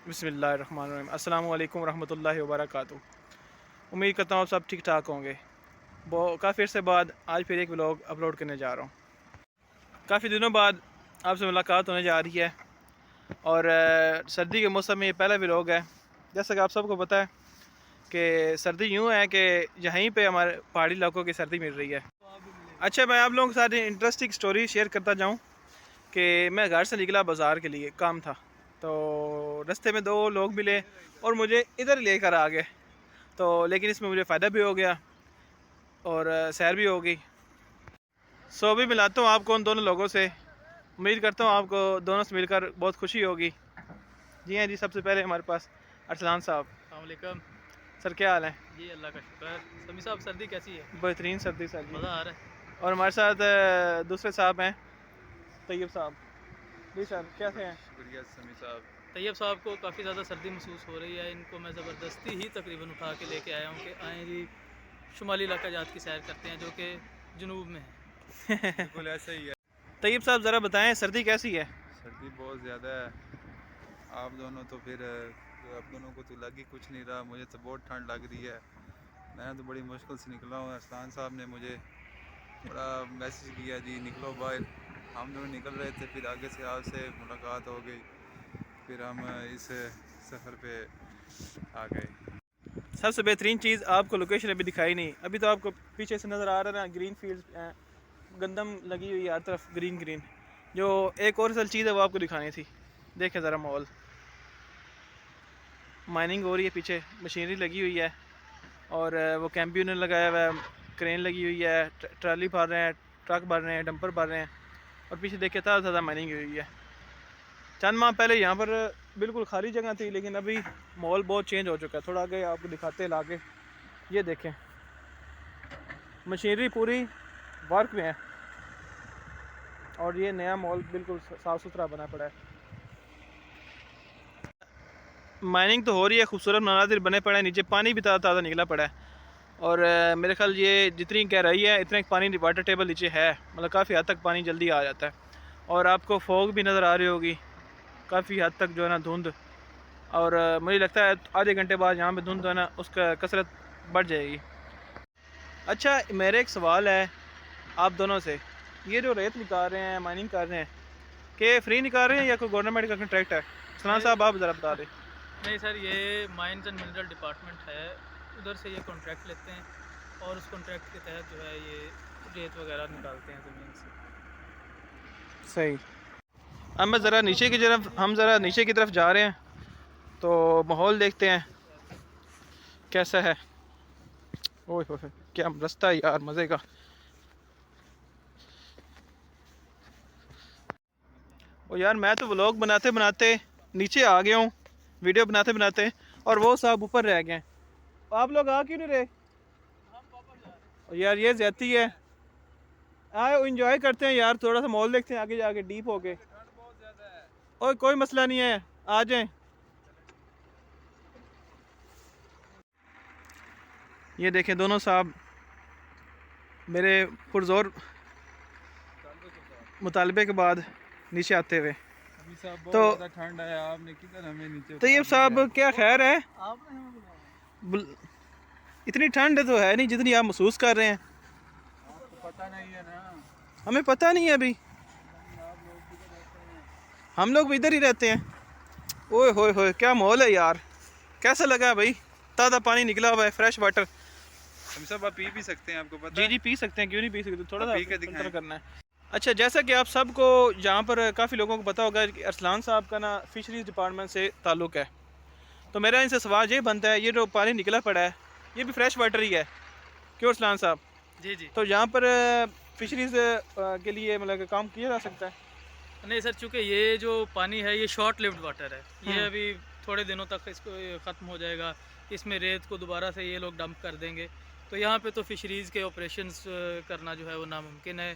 बिस्मिल्लाहिर्रहमानिर्रहीम। अस्सलाम वालेकुम रहमतुल्लाहि व बरकातुहू। उम्मीद करता हूँ आप सब ठीक ठाक होंगे। काफ़ी अर्से बाद आज फिर एक व्लॉग अपलोड करने जा रहा हूँ। काफ़ी दिनों बाद आपसे मुलाकात होने जा रही है और सर्दी के मौसम में ये पहला व्लॉग है। जैसा कि आप सबको पता है कि सर्दी यूँ है कि यहीं पे हमारे पहाड़ी इलाकों की सर्दी मिल रही है। अच्छा, मैं आप लोगों के साथ इंटरेस्टिंग स्टोरी शेयर करता जाऊँ कि मैं घर से निकला बाज़ार के लिए, काम था, तो रास्ते में दो लोग मिले और मुझे इधर लेकर आ गए। तो लेकिन इसमें मुझे फ़ायदा भी हो गया और सैर भी हो गई। सो अभी मिलाता हूँ आपको उन दोनों लोगों से। उम्मीद करता हूँ आपको दोनों से मिलकर बहुत खुशी होगी। जी हाँ जी, सबसे पहले हमारे पास अरसलान साहब। अस्सलाम वालेकुम सर, क्या हाल है? जी, अल्लाह का शुक्र। समी साहब, सर्दी कैसी है? बेहतरीन सर्दी सर जी। मज़ा आ रहा है। और हमारे साथ दूसरे साहब हैं, तैयब साहब। जी सर, कैसे हैं? शुक्रिया समी साहब। तैयब साहब को काफ़ी ज़्यादा सर्दी महसूस हो रही है। इनको मैं ज़बरदस्ती ही तकरीबन उठा के लेके आया हूँ कि आएँ जी, शुमाली इलाका जात की सैर करते हैं जो कि जनूब में है। बिल्कुल ऐसा ही है। तैयब साहब ज़रा बताएं, सर्दी कैसी है? सर्दी बहुत ज़्यादा है। आप दोनों तो फिर आप दोनों को तो लग ही कुछ नहीं रहा, मुझे तो बहुत ठंड लग रही है। मैं तो बड़ी मुश्किल से निकला हूँ। अरसलान साहब ने मुझे बड़ा मैसेज किया, जी निकलो बाहर। हम दोनों निकल रहे थे, फिर आगे से आपसे मुलाकात हो गई, फिर हम इस सफ़र पे आ गए। सबसे बेहतरीन चीज़, आपको लोकेशन अभी दिखाई नहीं। अभी तो आपको पीछे से नज़र आ रहा है ना, ग्रीन फील्ड, गंदम लगी हुई है हर तरफ, ग्रीन ग्रीन। जो एक और असल चीज़ है वो आपको दिखानी थी। देखें ज़रा माहौल, माइनिंग हो रही है, पीछे मशीनरी लगी हुई है और वो कैंपियनर लगाया हुआ है, क्रेन लगी हुई है, ट्राली भर रहे हैं, ट्रक भर रहे हैं, डंपर भर रहे हैं और पीछे देखे ताज़ा ताज़ा माइनिंग हुई है। चंद माह पहले यहाँ पर बिल्कुल खाली जगह थी, लेकिन अभी माहौल बहुत चेंज हो चुका है। थोड़ा आगे आपको दिखाते हैं लाके, ये देखें मशीनरी पूरी वर्क में है और ये नया माहौल बिल्कुल साफ़ सुथरा बना पड़ा है। माइनिंग तो हो रही है, खूबसूरत मनाजिर बने पड़े हैं, नीचे पानी भी ताज़ा ताज़ा निकला पड़ा है और मेरे ख्याल ये जितनी गहराई है इतना पानी वाटर टेबल नीचे है, मतलब काफ़ी हद तक पानी जल्दी आ जाता है। और आपको फॉग भी नज़र आ रही होगी काफ़ी हद तक, जो है ना धुंध, और मुझे लगता है आधे घंटे बाद यहाँ पे धुंध जो है ना उसका कसरत बढ़ जाएगी। अच्छा, मेरे एक सवाल है आप दोनों से, ये जो रेत निकाल रहे हैं, माइनिंग कर रहे हैं, कि फ्री निकाल रहे हैं या कोई गवर्नमेंट का कॉन्ट्रैक्ट है? सलाम साहब, आप ज़रा बता दें। नहीं सर, ये माइंस एंड मिनरल डिपार्टमेंट है, उधर से ये कॉन्ट्रैक्ट लेते हैं और उस कॉन्ट्रैक्ट के तहत जो है ये रेत वगैरह निकालते हैं ज़मीन से। सही। अब मैं ज़रा नीचे की तरफ, हम ज़रा नीचे की तरफ जा रहे हैं तो माहौल देखते हैं कैसा है। ओह हो, क्या रास्ता है यार, मज़े का। ओ यार, मैं तो व्लॉग बनाते बनाते नीचे आ गया हूँ, वीडियो बनाते बनाते, और वो साहब ऊपर रह गए। आप लोग आ क्यों नहीं रहे? यार ये ज़्यादती है। आए इंजॉय करते हैं यार, थोड़ा सा माहौल देखते हैं आगे जाके डीप होके। और कोई मसला नहीं है, आ जाएं। ये देखें दोनों साहब मेरे पुरजोर मुतालबे के बाद नीचे आते हुए। तो ठंड है, आपने किधर हमें नीचे तैयब साहब, क्या खैर है? इतनी ठंड तो है नहीं जितनी आप महसूस कर रहे हैं। आपको पता नहीं है ना। हमें पता नहीं है अभी, हम लोग भी इधर ही रहते हैं। ओए होए होए, क्या माहौल है यार, कैसा लगा भाई? ताज़ा पानी निकला हुआ है, फ्रेश वाटर। हम सब आप पी भी सकते हैं, आपको पता जी है? जी, पी सकते हैं, क्यों नहीं पी सकते, थोड़ा सा पी के फिल्टर दिखाएं। करना है। अच्छा, जैसा कि आप सबको यहाँ पर काफ़ी लोगों को पता होगा कि अरसलान साहब का ना फिशरीज़ डिपार्टमेंट से ताल्लुक़ है, तो मेरा इनसे सवाल ये बनता है, ये जो पानी निकला पड़ा है ये भी फ्रेश वाटर ही है क्यों अरसलान साहब? जी जी। तो यहाँ पर फिशरीज़ के लिए मतलब काम किया जा सकता है? नहीं सर, चूँकि ये जो पानी है ये शॉर्ट लिव्ड वाटर है, ये अभी थोड़े दिनों तक इसको ख़त्म हो जाएगा। इसमें रेत को दोबारा से ये लोग डंप कर देंगे, तो यहाँ पे तो फ़िशरीज़ के ऑपरेशंस करना जो है वो नामुमकिन है,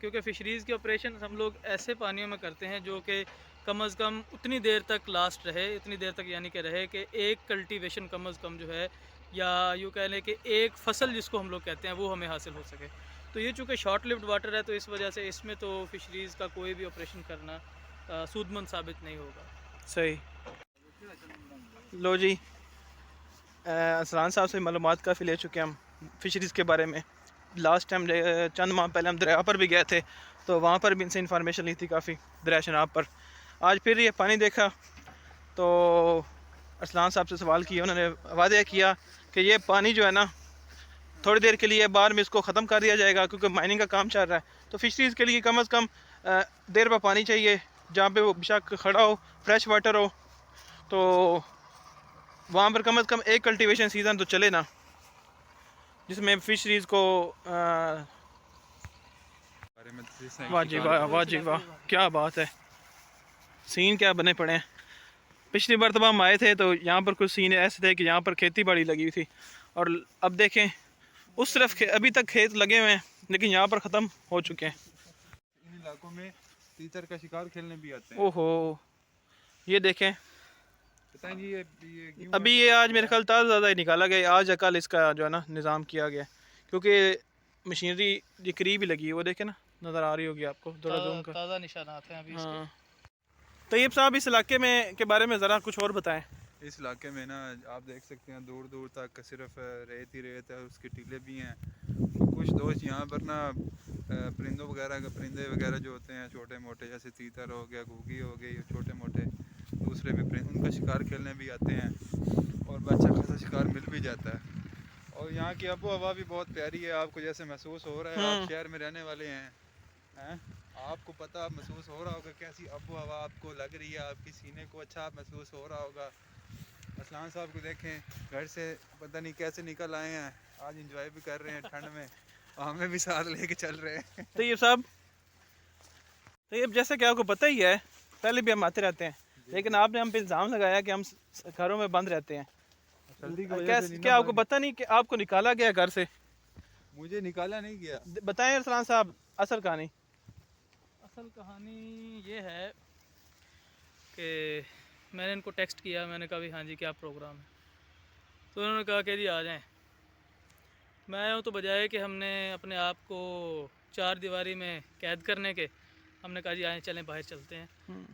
क्योंकि फ़िशरीज़ के ऑपरेशन हम लोग ऐसे पानियों में करते हैं जो कि कम अज़ कम उतनी देर तक लास्ट रहे, इतनी देर तक यानी कि रहे कि एक कल्टीवेशन कम अज़ कम जो है, या यूँ कह लें कि एक फसल जिसको हम लोग कहते हैं वो हमें हासिल हो सके। तो ये चूँकि शॉर्ट लिव्ड वाटर है तो इस वजह से इसमें तो फ़िशरीज़ का कोई भी ऑपरेशन करना सूदमंद साबित नहीं होगा। सही। लो जी, असलान साहब से मालूमात काफ़ी ले चुके हैं हम फ़िशरीज़ के बारे में। लास्ट टाइम चंद माह पहले हम दरिया पर भी गए थे, तो वहाँ पर भी इनसे इंफॉर्मेशन ली थी काफ़ी, दरिया शनाब पर। आज फिर ये पानी देखा तो असलान साहब से सवाल किया, उन्होंने वादा किया कि ये पानी जो है ना, थोड़ी देर के लिए बाद में इसको ख़त्म कर दिया जाएगा, क्योंकि माइनिंग का काम चल रहा है। तो फ़िशरीज़ के लिए कम अज़ कम देर पर पानी चाहिए, जहाँ पे वो बेशक खड़ा हो, फ्रेश वाटर हो, तो वहाँ पर कम अज़ कम एक कल्टीवेशन सीज़न तो चले ना, जिसमें फ़िशरीज़ को बारे में जिस तरह वाह जी शिकार वाह, वाह जी वाह, क्या बात है। सीन क्या बने पड़े हैं। पिछली मरतबा हम आए थे तो यहाँ पर कुछ सीन ऐसे थे कि यहाँ पर खेती बाड़ी लगी हुई थी, और अब देखें उस तरफ अभी तक खेत लगे हुए हैं, लेकिन यहाँ पर ख़त्म हो चुके हैं। इन इलाकों में तीतर का शिकार खेलने भी आते हैं। ओहो, ये देखें, बताएं जी, ये क्यों अभी ऐसा ये हो आज रहा मेरे है? ख्याल ताज़ा ज़्यादा ही निकाला गया, आज या कल इसका जो है ना निज़ाम किया गया, क्योंकि मशीनरी ये करीब ही लगी है, वो देखें ना, नज़र आ रही होगी आपको, थोड़ा जूम कर। ताज़ा निशानात हैं अभी इसके। हाँ, तैयब साहब इस इलाके में के बारे में ज़रा कुछ और बताएं। इस इलाके में ना आप देख सकते हैं दूर दूर तक सिर्फ रेत ही रेत है, उसके टीले भी हैं। तो कुछ दोस्त यहाँ पर ना परिंदे वगैरह जो होते हैं छोटे मोटे, जैसे तीतर हो गया, घुगी हो गई, छोटे मोटे दूसरे भी परिंदे, उनका शिकार खेलने भी आते हैं, और अच्छा खासा शिकार मिल भी जाता है। और यहाँ की आबो हवा भी बहुत प्यारी है, आपको जैसे महसूस हो रहा है आप शहर में रहने वाले हैं, आपको पता महसूस हो रहा होगा कैसी आबो हवा आपको लग रही है, आपकी सीने को अच्छा महसूस हो रहा होगा। असलान साहब को देखें, घर से पता नहीं कैसे निकल आए हैं, आज एंजॉय भी कर रहे हैं ठंड में, और हमें भी साथ लेके चल रहे हैं। तैयब साहब, तैयब जैसे कि आपको पता ही है, पहले भी हम आते रहते हैं, लेकिन आपने हम पे इल्ज़ाम लगाया कि हम घरों में बंद रहते हैं। सर्दी की वजह से कैसे, नहीं क्या ना आपको पता नहीं कि आपको निकाला गया घर से? मुझे निकाला नहीं गया। बताएं अरसलान साहब असल कहानी। असल कहानी ये है कि मैंने इनको टेक्स्ट किया, मैंने कहा भी हाँ जी क्या प्रोग्राम है, तो उन्होंने कहा कि जी आ जाएं। मैं आया हूँ तो बजाय कि हमने अपने आप को चार दीवारी में कैद करने के, हमने कहा जी आए चलें बाहर चलते हैं,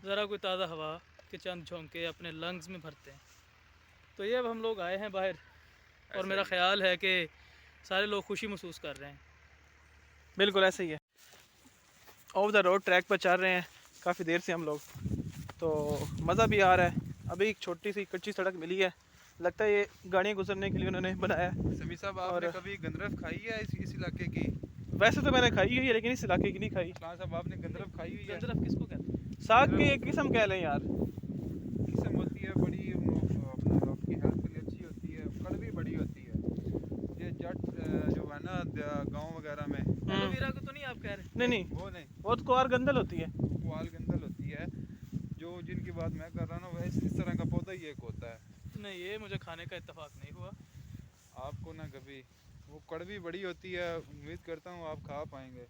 ज़रा कोई ताज़ा हवा के चंद झोंके अपने लंग्स में भरते हैं। तो ये अब हम लोग आए हैं बाहर, और मेरा ख्याल है कि सारे लोग खुशी महसूस कर रहे हैं। बिल्कुल ऐसे ही है, ऑफ द रोड ट्रैक पर चल रहे हैं काफ़ी देर से हम लोग, तो मज़ा भी आ रहा है। अभी एक छोटी सी कच्ची सड़क मिली है, लगता है ये गाड़ियाँ गुजरने के लिए उन्होंने बनाया है। समी साहब, आपने कभी गंदरफ खाई है इस इलाके की? वैसे तो मैंने खाई हुई है, लेकिन इस इलाके की नहीं खाई। असलान साहब, आपने गंदरफ खाई हुई है? गंदरफ किसको कहते हैं? साग की एक किस्म कह लें यार। किस्म होती है बड़ी, आपकी हेल्थ के लिए अच्छी होती है, कड़वी बड़ी होती है। ये जट जो है ना गांव वगैरह में, एलोवेरा को तो नहीं आप कह रहे? नहीं नहीं, वो नहीं, वो तो कुआर गंदल होती है। वाल गंदल होती है, जो जिनकी बात मैं कर रहा हूँ ना, वह इस तरह का पौधा ही एक होता है। नहीं, ये मुझे खाने का इत्तेफाक नहीं हुआ। आपको ना कभी, वो कड़वी बड़ी होती है, उम्मीद करता हूँ आप खा पाएंगे,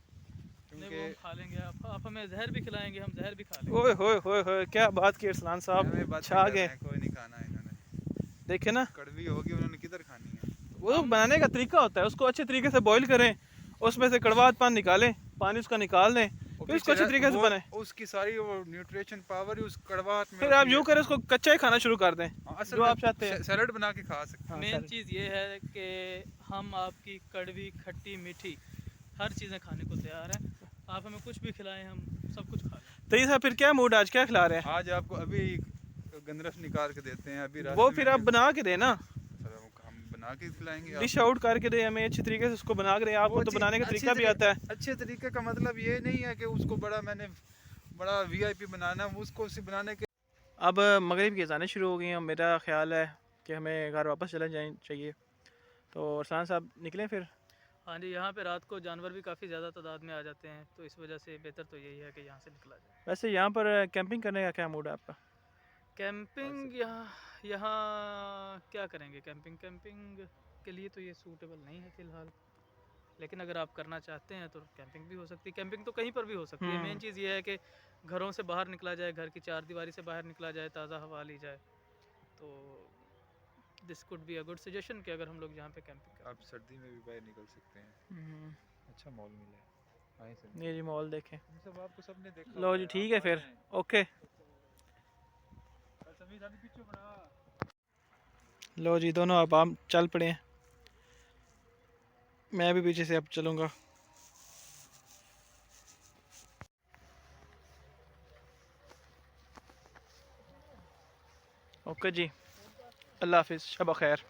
नहीं, वो हम क्योंकि खा लेंगे। आप हमें जहर भी खिलाएंगे, हम जहर भी खा लेंगे। ओए होए होए होए, क्या बात की अरसलान साहब, हमें बात छा गए। कोई नहीं खाना इन्होंने, देखे ना, कड़वी होगी उन्होंने किधर खानी है। वो बनाने का तरीका होता है, उसको अच्छे तरीके से बॉईल करें, उसमें से कड़वाहट पानी निकालें, पानी उसका निकाल दें, फिर उसको अच्छे तरीके से बनाएं। उसकी सारी वो न्यूट्रिशन पावर ही उस कड़वाहट में फिर आप होती यूँ है। करें, उसको कच्चा ही खाना शुरू कर दें, असल जो में आप चाहते हैं। सैलड बना के खा सकते हैं। हाँ, मेन sorry। चीज़ ये है कि हम आपकी कड़वी, खट्टी, मीठी हर चीज़ें खाने को तैयार हैं। आप हमें कुछ भी खिलाएं, हम सब कुछ खा लें। तो ये साहब फिर क्या मूड, आज क्या खिला रहे हैं? आज आपको अभी गंदरफ निकाल के देते हैं, अभी वो फिर आप बना के दें ना, हम बना के खिलाएंगे। डिश आउट करके दें हमें अच्छी तरीके से, उसको बना के दें। आपको तो बनाने का तरीका भी आता है। अच्छे तरीके का मतलब ये नहीं है कि उसको मैंने बड़ा वीआईपी बनाना, उसको उसे बनाने के। अब मगरिब की अज़ानें शुरू हो गई हैं, मेरा ख्याल है कि हमें घर वापस चले जाना चाहिए। तो अरसलान साहब निकलें फिर। हाँ जी, यहाँ पे रात को जानवर भी काफ़ी ज़्यादा तादाद में आ जाते हैं, तो इस वजह से बेहतर तो यही है कि यहाँ से निकला जाए। वैसे यहाँ पर कैंपिंग करने का क्या मूड है आपका? कैंपिंग यहाँ क्या करेंगे? कैंपिंग के लिए तो ये सूटेबल नहीं है फ़िलहाल, लेकिन अगर आप करना चाहते हैं तो कैंपिंग भी हो सकती है। कैंपिंग तो कहीं पर भी हो सकती है। मेन चीज़ ये है कि घरों से बाहर निकला जाए, घर की चारदीवारी से बाहर निकला जाए, ताज़ा हवा ली जाए। तो this could be a good suggestion कि अगर हम लोग यहाँ पे कैंपिंग करें। आप सर्दी में भी बाहर निकल सकते हैं, अच्छा मॉल मिला है। आए सब ये जी मॉल देखें। सब आपको सबने देखा लो हुआ जी है, ठीक आप है आ फिर, जाएं। ओके। समीर सानी पीछे बना। लो जी दोनों अब हम चल पड़े हैं, मैं भी पीछे से अब चलूँगा। ओके जी, अल्लाह हाफिज़, शब खैर।